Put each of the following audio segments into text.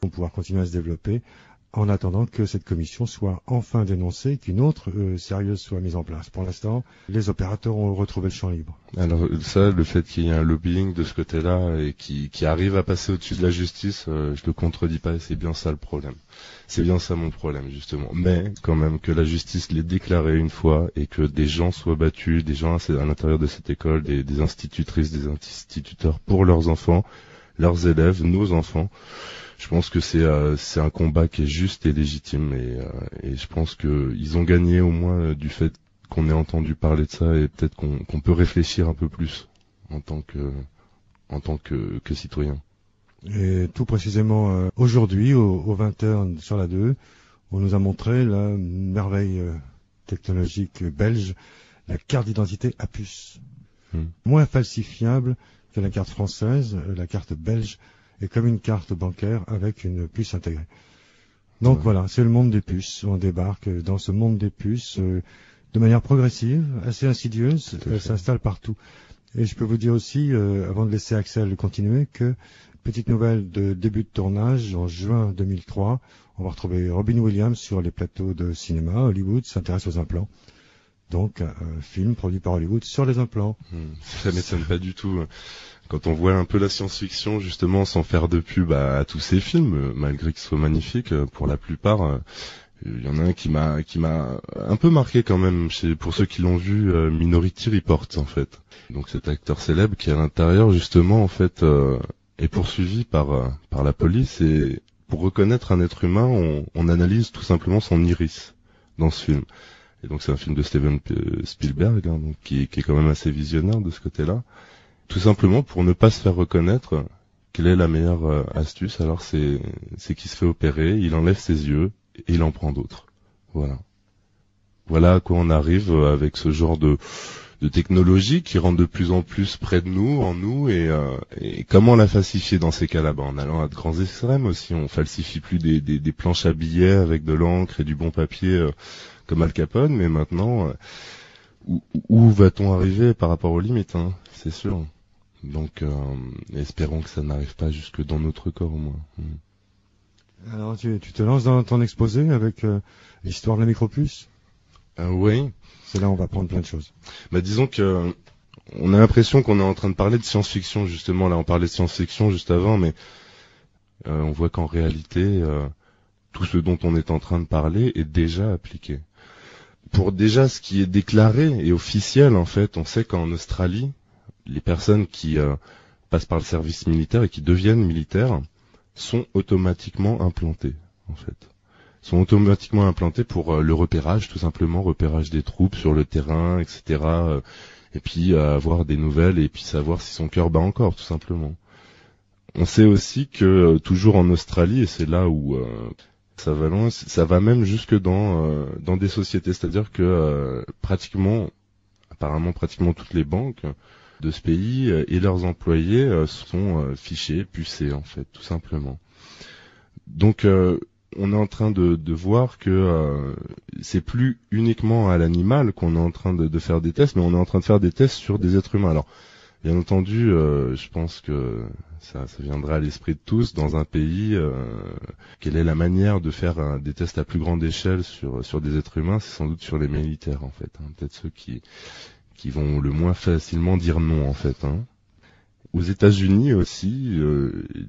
vont pouvoir continuer à se développer en attendant que cette commission soit enfin dénoncée, qu'une autre sérieuse soit mise en place. Pour l'instant, les opérateurs ont retrouvé le champ libre. Alors ça, le fait qu'il y ait un lobbying de ce côté-là et qui arrive à passer au-dessus de la justice, je le contredis pas et c'est bien ça le problème. C'est bien ça mon problème justement. Mais quand même que la justice l'ait déclaré une fois et que des gens soient battus, des gens à l'intérieur de cette école, des institutrices, des instituteurs pour leurs enfants, leurs élèves, nos enfants. Je pense que c'est un combat qui est juste et légitime et je pense que ils ont gagné au moins du fait qu'on ait entendu parler de ça et peut-être qu'on peut réfléchir un peu plus en tant que citoyen. Et tout précisément aujourd'hui au 20h sur la 2, on nous a montré la merveille technologique belge, la carte d'identité à puce. Moins falsifiable que la carte française, la carte belge est comme une carte bancaire avec une puce intégrée. Donc voilà, c'est le monde des puces. On débarque dans ce monde des puces de manière progressive, assez insidieuse, elle s'installe partout. Et je peux vous dire aussi, avant de laisser Axel continuer, que petite nouvelle de début de tournage, en juin 2003, on va retrouver Robin Williams sur les plateaux de cinéma. Hollywood s'intéresse aux implants. Donc un film produit par Hollywood sur les implants. Ça m'étonne pas du tout. Quand on voit un peu la science-fiction, justement, sans faire de pub à tous ces films, malgré qu'ils soient magnifiques, pour la plupart, il y en a un qui m'a un peu marqué quand même, pour ceux qui l'ont vu, Minority Report, en fait. Donc cet acteur célèbre qui, à l'intérieur, justement, en fait, est poursuivi par la police et pour reconnaître un être humain, on analyse tout simplement son iris dans ce film. Et donc c'est un film de Steven Spielberg, hein, donc qui est quand même assez visionnaire de ce côté-là. Tout simplement pour ne pas se faire reconnaître, quelle est la meilleure astuce? Alors c'est qu'il se fait opérer, il enlève ses yeux et il en prend d'autres. Voilà à quoi on arrive avec ce genre de technologie qui rentre de plus en plus près de nous, en nous, et comment la falsifier dans ces cas-là? En allant à de grands extrêmes aussi. On falsifie plus des planches à billets avec de l'encre et du bon papier comme Al Capone, mais maintenant, où va-t-on arriver par rapport aux limites, hein, c'est sûr. Donc, espérons que ça n'arrive pas jusque dans notre corps au moins. Alors, tu te lances dans ton exposé avec l'histoire de la micropuce? Oui. C'est là où on va prendre plein de choses. Disons que on a l'impression qu'on est en train de parler de science-fiction, justement. Là, on parlait de science-fiction juste avant, mais on voit qu'en réalité, tout ce dont on est en train de parler est déjà appliqué. Pour déjà ce qui est déclaré et officiel, en fait, on sait qu'en Australie, les personnes qui passent par le service militaire et qui deviennent militaires sont automatiquement implantées, en fait. Sont automatiquement implantés pour le repérage, tout simplement, repérage des troupes sur le terrain, etc. Et puis avoir des nouvelles et puis savoir si son cœur bat encore, tout simplement. On sait aussi que toujours en Australie, et c'est là où ça va loin, ça va même jusque dans des sociétés, c'est-à-dire que apparemment pratiquement toutes les banques de ce pays et leurs employés sont fichés, pucés en fait, tout simplement. Donc on est en train de voir que c'est plus uniquement à l'animal qu'on est en train de faire des tests, mais on est en train de faire des tests sur des êtres humains. Alors, bien entendu, je pense que ça viendra à l'esprit de tous dans un pays. Quelle est la manière de faire des tests à plus grande échelle sur des êtres humains? C'est sans doute sur les militaires, en fait. Hein. Peut-être ceux qui vont le moins facilement dire non, en fait. Hein. Aux États-Unis aussi,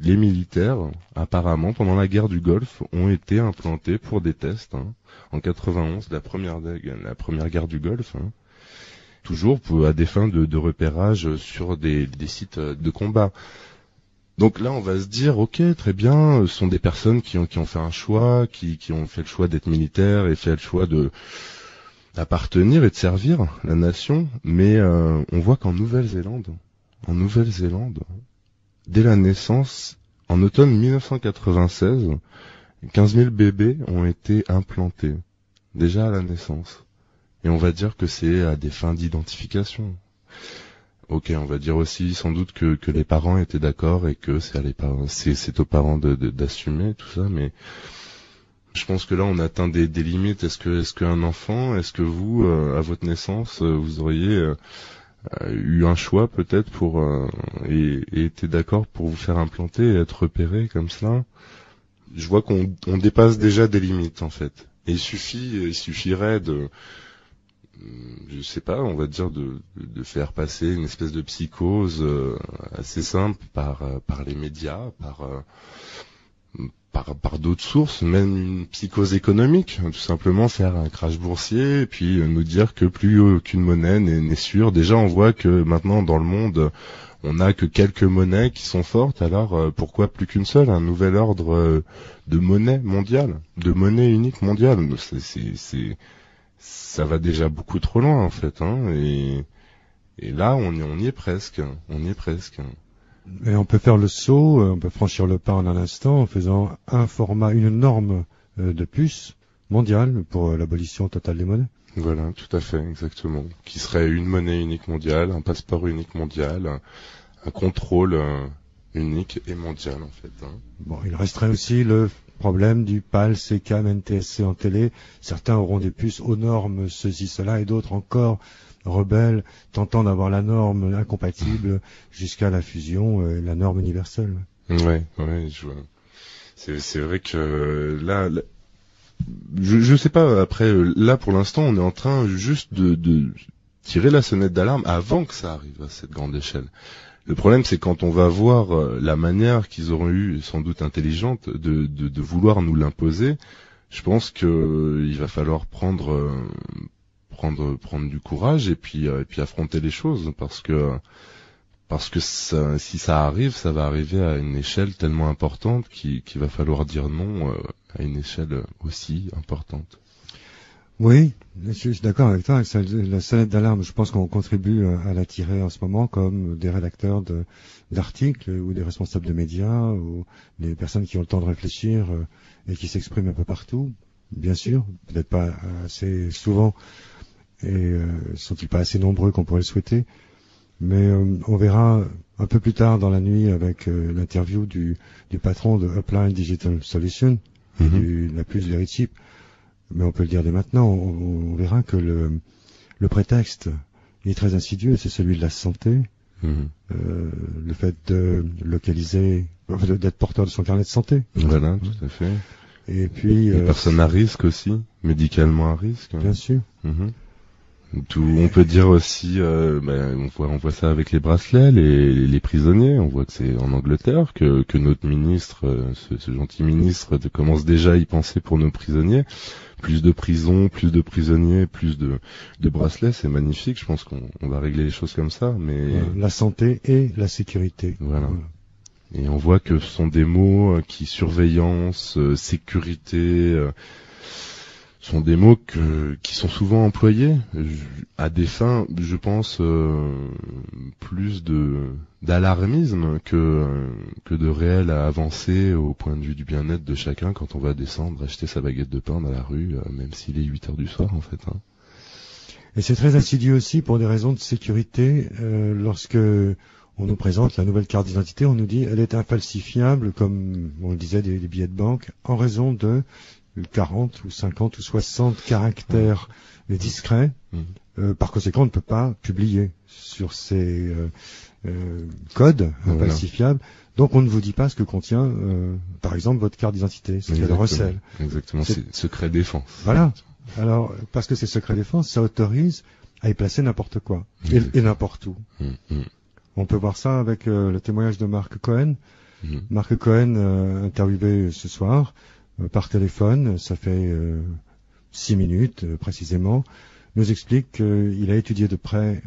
les militaires, apparemment, pendant la guerre du Golfe, ont été implantés pour des tests. Hein, en 91, la première guerre du Golfe, hein, toujours à des fins de repérage sur des sites de combat. Donc là, on va se dire, ok, très bien, ce sont des personnes qui ont fait un choix, qui ont fait le choix d'être militaires et fait le choix d'appartenir et de servir la nation. Mais on voit qu'en Nouvelle-Zélande, dès la naissance, en automne 1996, 15 000 bébés ont été implantés, déjà à la naissance. Et on va dire que c'est à des fins d'identification. Ok, on va dire aussi sans doute que les parents étaient d'accord et que c'est aux parents d'assumer tout ça, mais je pense que là on atteint des limites. Est-ce qu'un enfant, est-ce que vous, à votre naissance, vous auriez eu un choix peut-être et été d'accord pour vous faire implanter et être repéré comme cela? je vois qu'on dépasse déjà des limites en fait. Et il suffirait de, je sais pas, on va dire de faire passer une espèce de psychose assez simple par les médias, par d'autres sources, même une psychose économique, tout simplement faire un crash boursier et puis nous dire que plus aucune monnaie n'est sûre. Déjà, on voit que maintenant dans le monde, on n'a que quelques monnaies qui sont fortes. Alors pourquoi plus qu'une seule? Un nouvel ordre de monnaie mondiale, de monnaie unique mondiale. Ça va déjà beaucoup trop loin en fait, hein. Et là, on y est presque. On y est presque. Et on peut faire le saut, on peut franchir le pas en un instant en faisant une norme de puce mondiale pour l'abolition totale des monnaies. Voilà, tout à fait, exactement. Qui serait une monnaie unique mondiale, un passeport unique mondial, un contrôle unique et mondial en fait. Hein. Bon, il resterait aussi le problème du PAL, CCAM, NTSC en télé. Certains auront des puces aux normes, ceci, cela, et d'autres encore rebelles, tentant d'avoir la norme incompatible jusqu'à la fusion, la norme universelle. Ouais, je vois. C'est vrai que là je sais pas, après, là pour l'instant on est en train juste de tirer la sonnette d'alarme avant que ça arrive à cette grande échelle. Le problème c'est quand on va voir la manière qu'ils auront eu, sans doute intelligente, de vouloir nous l'imposer, je pense que il va falloir prendre du courage et puis affronter les choses parce que ça, si ça arrive, ça va arriver à une échelle tellement importante qu'il va falloir dire non à une échelle aussi importante. Oui, je suis d'accord avec toi. Avec la sonnette d'alarme, je pense qu'on contribue à la tirer en ce moment, comme des rédacteurs d'articles ou des responsables de médias ou des personnes qui ont le temps de réfléchir et qui s'expriment un peu partout. Bien sûr, peut-être pas assez souvent et sont-ils pas assez nombreux qu'on pourrait le souhaiter. Mais on verra un peu plus tard dans la nuit avec l'interview du patron de Upline Digital Solutions, la puce Veritip. Mais on peut le dire dès maintenant, on verra que le prétexte est très insidieux, c'est celui de la santé, le fait de localiser, d'être porteur de son carnet de santé. Voilà, tout à fait. Et puis les personnes à risque aussi, médicalement à risque. Bien sûr. On peut dire aussi, on voit ça avec les bracelets, les prisonniers. On voit que c'est en Angleterre que notre ministre, ce gentil ministre, commence déjà à y penser pour nos prisonniers. Plus de prisons, plus de prisonniers, plus de bracelets, c'est magnifique. Je pense qu'on va régler les choses comme ça. Mais la santé et la sécurité. Voilà. Et on voit que ce sont des mots surveillance, sécurité. Sont des mots qui sont souvent employés à des fins, je pense, plus d'alarmisme que de réelle avancée au point de vue du bien-être de chacun quand on va descendre acheter sa baguette de pain dans la rue, même s'il est 8 heures du soir en fait. Hein. Et c'est très insidieux aussi pour des raisons de sécurité. Lorsque on nous présente la nouvelle carte d'identité, on nous dit elle est infalsifiable, comme on le disait des billets de banque, en raison de 40 ou 50 ou 60 caractères discrets. Par conséquent, on ne peut pas publier sur ces codes infalsifiables. Donc, on ne vous dit pas ce que contient, par exemple, votre carte d'identité. C'est le recel. Exactement, c'est secret défense. Voilà. Alors, parce que c'est secret défense, ça autorise à y placer n'importe quoi. Et n'importe où. On peut voir ça avec le témoignage de Mark Cohen. Mark Cohen, interviewé ce soir, par téléphone, ça fait 6 minutes précisément, nous explique qu'il a étudié de près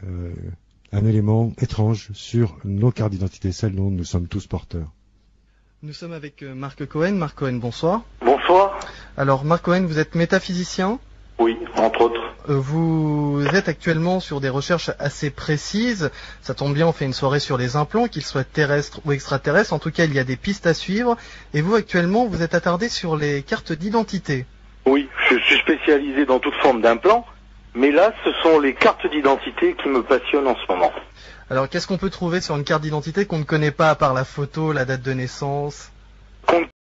un élément étrange sur nos cartes d'identité, celles dont nous sommes tous porteurs. Nous sommes avec Mark Cohen. Mark Cohen, bonsoir. Bonsoir. Alors Mark Cohen, vous êtes métaphysicien ? Oui, entre autres. Vous êtes actuellement sur des recherches assez précises. Ça tombe bien, on fait une soirée sur les implants, qu'ils soient terrestres ou extraterrestres. En tout cas, il y a des pistes à suivre. Et vous, actuellement, vous êtes attardé sur les cartes d'identité. Oui, je suis spécialisé dans toute forme d'implants. Mais là, ce sont les cartes d'identité qui me passionnent en ce moment. Alors, qu'est-ce qu'on peut trouver sur une carte d'identité qu'on ne connaît pas à part la photo, la date de naissance ?